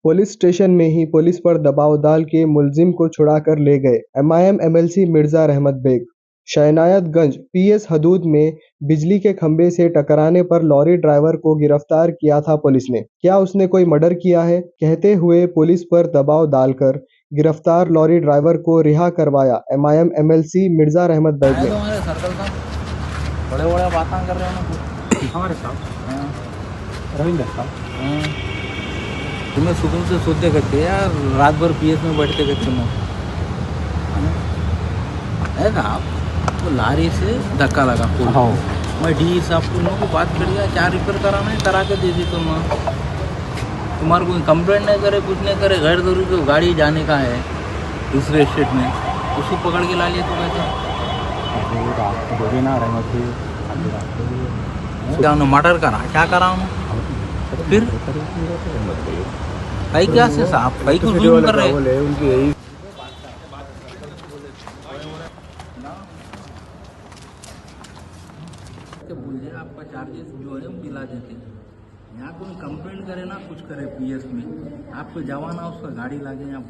Police station में ही police पर दबाव डाल के मुलजिम को छुड़ाकर ले गए एमआईएम एमएलसी मिर्जा रहमत बेग। शहनायतगंज पीएस हदूद में बिजली के खंभे से टकराने पर लॉरी ड्राइवर को गिरफ्तार किया था पुलिस ने। क्या उसने कोई मर्डर किया है कहते हुए पुलिस पर दबाव डालकर गिरफ्तार लॉरी ड्राइवर को रिहा करवाया एमआईएम एमएलसी मिर्जा रहमत बेग ने। हमारे सर्कल का बड़े बड़े बातें कर रहे हैं हमारे साहब रविंद्र साहब। तुम्हें सुकून से सोते करते यार, रात भर पीएस में बैठते करते है ना आप। तो लारी से धक्का लगा पुल। हाँ। मैं डी साहब को बात कर लिया, क्या रिपेयर कराना है करा के दे दी तुम। तुम्हारे कोई कंप्लेंट नहीं करे, कुछ नहीं करे, गैर जरूरी तो गाड़ी जाने का है दूसरे स्टेट में, उसको पकड़ के ला लिया। तो कहते ना क्या मर्डर करा, क्या करा फिर कई क्या से साहब कई को जुल्म कर रहे हैं उनकी। बोलिए आपका चार्जेस जो है हम दिला देते हैं। यहाँ कोई कंप्लेंट करे ना कुछ करे पीएस में, आपको जवाना उसका गाड़ी लागे यहाँ।